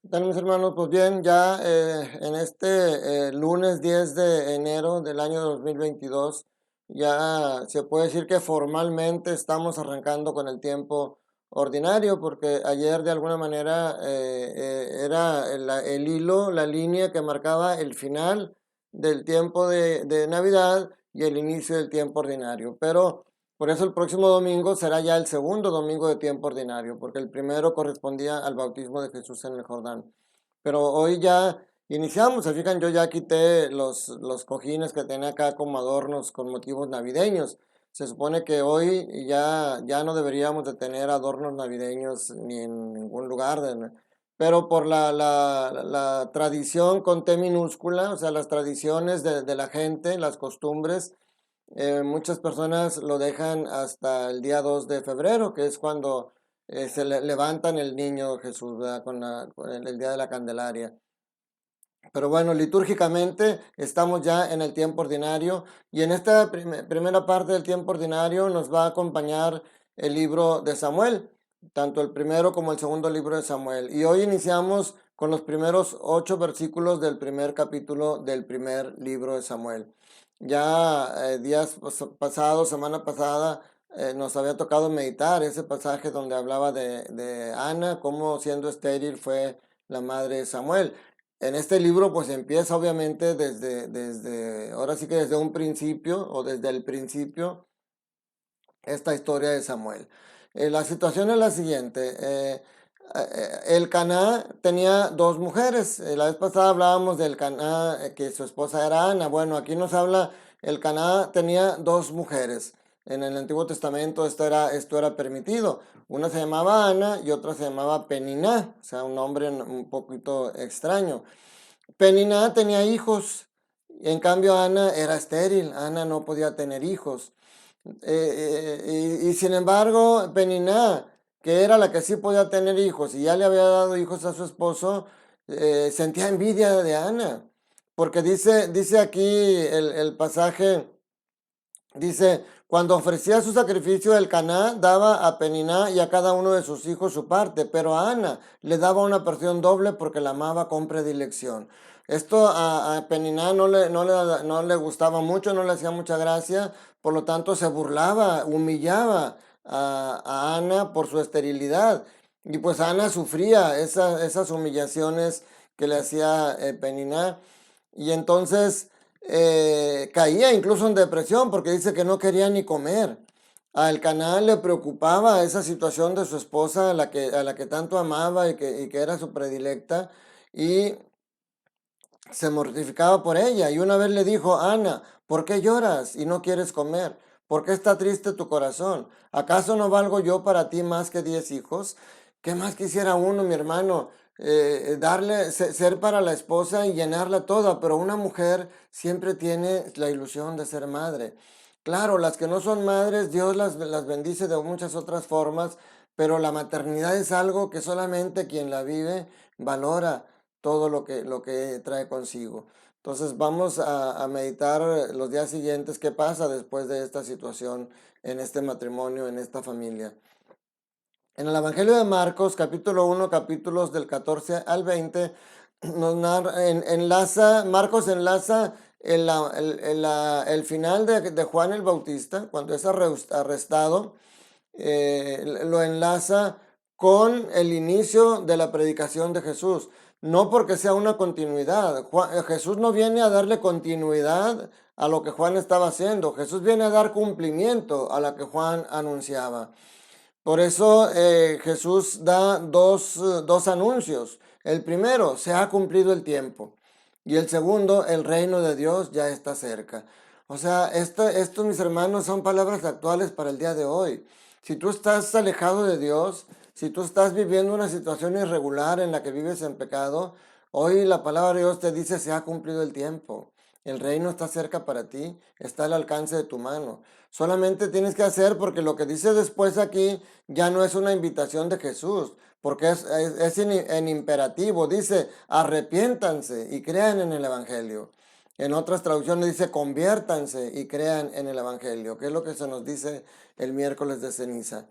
¿Qué tal, mis hermanos? Pues bien, ya en este lunes 10 de enero del año 2022, ya se puede decir que formalmente estamos arrancando con el tiempo ordinario, porque ayer de alguna manera era el hilo, la línea que marcaba el final del tiempo de Navidad y el inicio del tiempo ordinario. Pero por eso el próximo domingo será ya el segundo domingo de tiempo ordinario, porque el primero correspondía al bautismo de Jesús en el Jordán. Pero hoy ya iniciamos, se fijan, yo ya quité los cojines que tenía acá como adornos con motivos navideños. Se supone que hoy ya no deberíamos de tener adornos navideños ni en ningún lugar, pero por la tradición con T minúscula, o sea, las tradiciones de la gente, las costumbres, muchas personas lo dejan hasta el día 2 de febrero, que es cuando levantan el niño Jesús, ¿verdad? Con el día de la Candelaria. Pero bueno, litúrgicamente estamos ya en el tiempo ordinario y en esta primera parte del tiempo ordinario nos va a acompañar el libro de Samuel, tanto el primero como el segundo libro de Samuel. Y hoy iniciamos con los primeros 8 versículos del primer capítulo del primer libro de Samuel. Ya días pasados, semana pasada, nos había tocado meditar ese pasaje donde hablaba de Ana, cómo siendo estéril fue la madre de Samuel. En este libro pues empieza obviamente ahora sí que desde un principio o desde el principio esta historia de Samuel. La situación es la siguiente. El Caná tenía dos mujeres. La vez pasada hablábamos del Caná, que su esposa era Ana. Bueno, aquí nos habla, el Caná tenía dos mujeres. En el Antiguo Testamento esto era permitido. Una se llamaba Ana y otra se llamaba Peniná, o sea, un nombre un poquito extraño. Peniná tenía hijos, en cambio Ana era estéril, Ana no podía tener hijos. Y sin embargo, Peniná, que era la que sí podía tener hijos y ya le había dado hijos a su esposo, sentía envidia de Ana, porque dice aquí el pasaje. Dice, cuando ofrecía su sacrificio, el Caná daba a Peniná y a cada uno de sus hijos su parte, pero a Ana le daba una porción doble porque la amaba con predilección. Esto a Peniná no le gustaba mucho, no le hacía mucha gracia, por lo tanto se burlaba, humillaba a Ana por su esterilidad. Y pues Ana sufría esas humillaciones que le hacía Peniná. Y entonces caía incluso en depresión porque dice que no quería ni comer. A Elcaná le preocupaba esa situación de su esposa, a la que tanto amaba y que era su predilecta, y se mortificaba por ella. Y una vez le dijo, Ana, ¿por qué lloras y no quieres comer? ¿Por qué está triste tu corazón? ¿Acaso no valgo yo para ti más que 10 hijos? ¿Qué más quisiera uno, mi hermano? Ser para la esposa y llenarla toda, pero una mujer siempre tiene la ilusión de ser madre. Claro, las que no son madres, Dios las bendice de muchas otras formas, pero la maternidad es algo que solamente quien la vive valora todo lo que trae consigo. Entonces vamos a meditar los días siguientes qué pasa después de esta situación en este matrimonio, en esta familia. En el Evangelio de Marcos, capítulo 1, capítulos del 14 al 20, Marcos enlaza el final de Juan el Bautista, cuando es arrestado, lo enlaza con el inicio de la predicación de Jesús. No porque sea una continuidad. Jesús no viene a darle continuidad a lo que Juan estaba haciendo. Jesús viene a dar cumplimiento a lo que Juan anunciaba. Por eso Jesús da dos anuncios. El primero, se ha cumplido el tiempo. Y el segundo, el reino de Dios ya está cerca. O sea, esto, mis hermanos, son palabras actuales para el día de hoy. Si tú estás alejado de Dios, si tú estás viviendo una situación irregular en la que vives en pecado, hoy la palabra de Dios te dice, se ha cumplido el tiempo. El reino está cerca para ti, está al alcance de tu mano. Solamente tienes que hacer, porque lo que dice después aquí ya no es una invitación de Jesús, porque es en imperativo. Dice, arrepiéntanse y crean en el Evangelio. En otras traducciones dice, conviértanse y crean en el Evangelio, que es lo que se nos dice el miércoles de ceniza.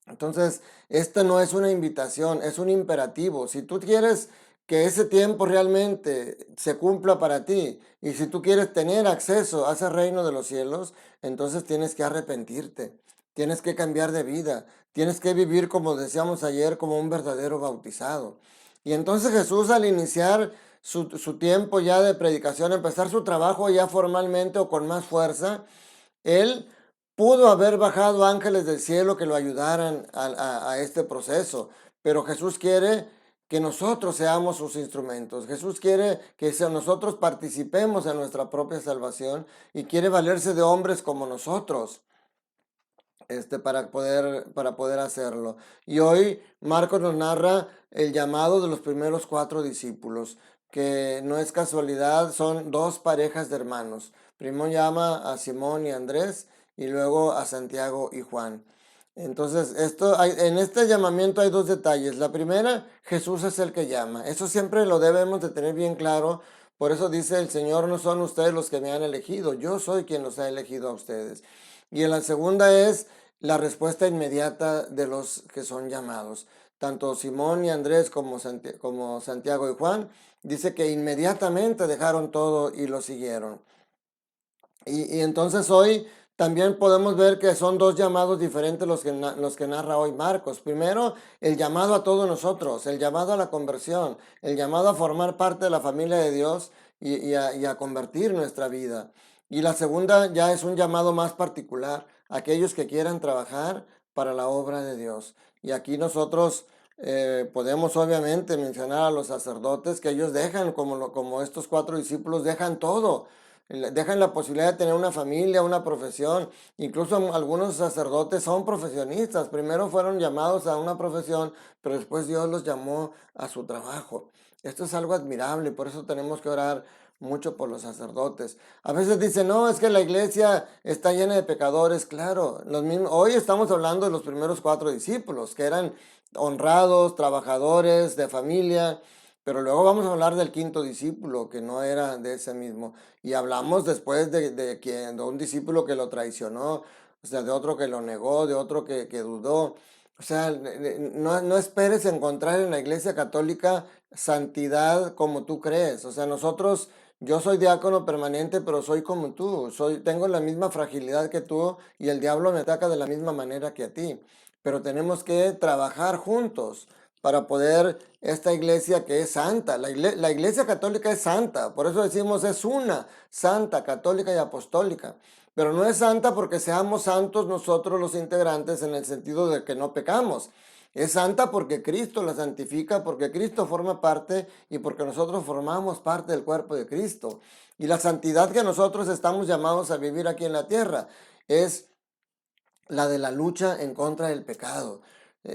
Entonces, esta no es una invitación, es un imperativo. Si tú quieres que ese tiempo realmente se cumpla para ti y si tú quieres tener acceso a ese reino de los cielos, entonces tienes que arrepentirte, tienes que cambiar de vida, tienes que vivir, como decíamos ayer, como un verdadero bautizado. Y entonces Jesús, al iniciar su tiempo ya de predicación, empezar su trabajo ya formalmente o con más fuerza, él pudo haber bajado ángeles del cielo que lo ayudaran a este proceso, pero Jesús quiere que nosotros seamos sus instrumentos. Jesús quiere que nosotros participemos en nuestra propia salvación y quiere valerse de hombres como nosotros, para poder hacerlo. Y hoy Marcos nos narra el llamado de los primeros 4 discípulos, que no es casualidad, son dos parejas de hermanos. Primero llama a Simón y Andrés y luego a Santiago y Juan. Entonces, en este llamamiento hay dos detalles. La primera, Jesús es el que llama. Eso siempre lo debemos de tener bien claro. Por eso dice el Señor, no son ustedes los que me han elegido, yo soy quien los ha elegido a ustedes. Y en la segunda es la respuesta inmediata de los que son llamados. Tanto Simón y Andrés como Santiago y Juan, dice que inmediatamente dejaron todo y lo siguieron. Y entonces hoy también podemos ver que son dos llamados diferentes los que narra hoy Marcos. Primero, el llamado a todos nosotros, el llamado a la conversión, el llamado a formar parte de la familia de Dios y a convertir nuestra vida. Y la segunda ya es un llamado más particular, a aquellos que quieran trabajar para la obra de Dios. Y aquí nosotros podemos obviamente mencionar a los sacerdotes, que ellos dejan, como estos 4 discípulos, dejan todo, dejan la posibilidad de tener una familia, una profesión. Incluso algunos sacerdotes son profesionistas. Primero fueron llamados a una profesión, pero después Dios los llamó a su trabajo. Esto es algo admirable y por eso tenemos que orar mucho por los sacerdotes. A veces dicen, no, es que la iglesia está llena de pecadores. Claro, hoy estamos hablando de los primeros 4 discípulos, que eran honrados, trabajadores, de familia. Pero luego vamos a hablar del 5.º discípulo, que no era de ese mismo. Y hablamos después de un discípulo que lo traicionó, o sea, de otro que lo negó, de otro que dudó. O sea, no esperes encontrar en la Iglesia Católica santidad como tú crees. O sea, yo soy diácono permanente, pero soy como tú. Tengo la misma fragilidad que tú y el diablo me ataca de la misma manera que a ti. Pero tenemos que trabajar juntos para poder esta iglesia que es santa. La iglesia católica es santa, por eso decimos es una, santa, católica y apostólica. Pero no es santa porque seamos santos nosotros los integrantes en el sentido de que no pecamos. Es santa porque Cristo la santifica, porque Cristo forma parte y porque nosotros formamos parte del cuerpo de Cristo. Y la santidad que nosotros estamos llamados a vivir aquí en la tierra es la de la lucha en contra del pecado.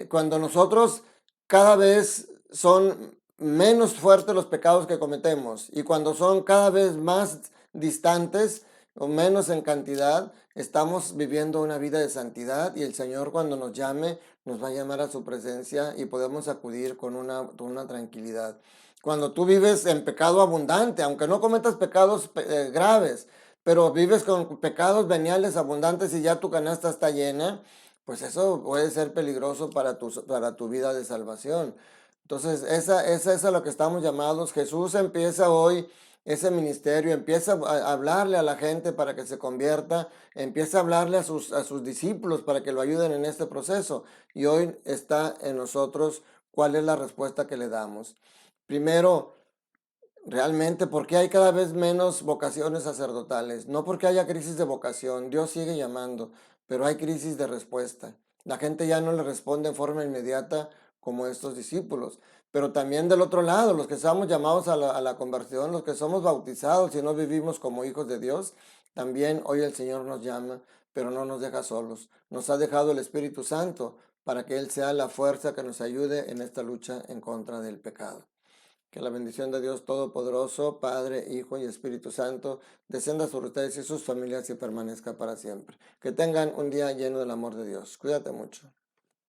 Cuando nosotros cada vez son menos fuertes los pecados que cometemos y cuando son cada vez más distantes o menos en cantidad, estamos viviendo una vida de santidad y el Señor cuando nos llame nos va a llamar a su presencia y podemos acudir con una tranquilidad. Cuando tú vives en pecado abundante, aunque no cometas pecados graves, pero vives con pecados veniales abundantes y ya tu canasta está llena, pues eso puede ser peligroso para tu vida de salvación. Entonces, esa es a lo que estamos llamados. Jesús empieza hoy ese ministerio, empieza a hablarle a la gente para que se convierta, empieza a hablarle a sus discípulos para que lo ayuden en este proceso. Y hoy está en nosotros cuál es la respuesta que le damos. Primero, realmente, ¿por qué hay cada vez menos vocaciones sacerdotales? No porque haya crisis de vocación, Dios sigue llamando, pero hay crisis de respuesta. La gente ya no le responde en forma inmediata como estos discípulos. Pero también del otro lado, los que estamos llamados a la conversión, los que somos bautizados y no vivimos como hijos de Dios, también hoy el Señor nos llama, pero no nos deja solos. Nos ha dejado el Espíritu Santo para que Él sea la fuerza que nos ayude en esta lucha en contra del pecado. Que la bendición de Dios Todopoderoso, Padre, Hijo y Espíritu Santo, descienda sobre ustedes y sus familias y permanezca para siempre. Que tengan un día lleno del amor de Dios. Cuídate mucho.